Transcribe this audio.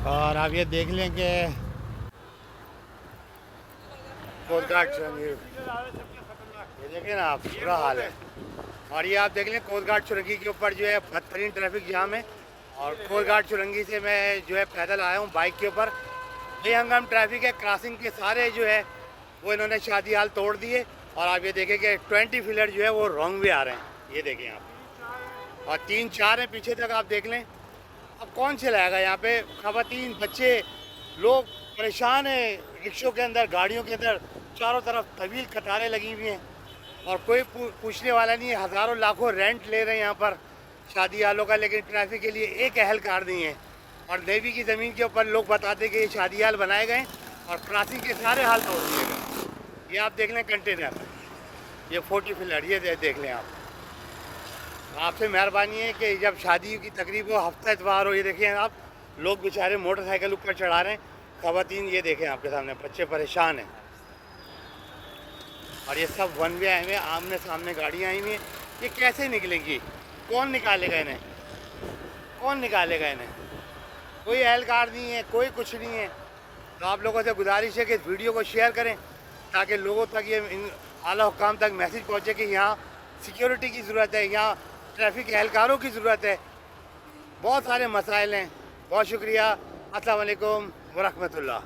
और आप ये देख लें कि कोस्ट गार्ड सुरंगी, ये देखें ना आप, बुरा हाल है। और ये आप देख लें कोस्ट गार्ड सुरंगी के ऊपर जो है बदतरीन ट्रैफिक जाम है। और कोस्ट गार्ड सुरंगी से मैं जो है पैदल आया हूँ बाइक के ऊपर। बेहंगाम ट्रैफिक है, क्रॉसिंग के सारे जो है वो इन्होंने शादी हाल तोड़ दिए। और आप ये देखें कि 20 व्हीलर जो है वो रॉन्ग वे आ रहे हैं, ये देखें आप। और 3-4 हैं पीछे तक, आप देख लें। अब कौन चलाएगा यहाँ पे? खवातीन, बच्चे, लोग परेशान हैं रिक्शों के अंदर, गाड़ियों के अंदर। चारों तरफ तवील कतारें लगी हुई हैं और कोई पूछने वाला नहीं है। हज़ारों लाखों रेंट ले रहे हैं यहाँ पर शादी हालों का, लेकिन ट्रैफिक के लिए एक अहलकार नहीं है। और नेवी की ज़मीन के ऊपर लोग बताते कि ये शादी हाल बनाए गए और क्रॉसिंग के सारे हाल तोड़ दिए गए। ये आप देख लें कंटेनर, ये 40 व्हीलर, ये देख लें आप। आपसे मेहरबानी है कि जब शादी की तकरीब हो, हफ्ता इतवार हो, ये देखें आप, लोग बेचारे मोटरसाइकिल ऊपर चढ़ा रहे हैं। खवातीन ये देखें आपके सामने, बच्चे परेशान हैं। और ये सब वन वे आए हुए हैं, आमने सामने गाड़ियाँ आई हुई हैं। ये कैसे निकलेंगी? कौन निकालेगा इन्हें? कौन निकालेगा इन्हें? कोई एहलकार नहीं है, कोई कुछ नहीं है। तो आप लोगों से गुजारिश है कि इस वीडियो को शेयर करें ताकि लोगों तक ये आला हुक्काम तक मैसेज पहुँचे कि यहाँ सिक्योरिटी की ज़रूरत है, यहाँ ट्रैफिक एहलकारों की ज़रूरत है। बहुत सारे मसाइल हैं। बहुत शुक्रिया। अस्सलाम वालेकुम व रहमतुल्लाह।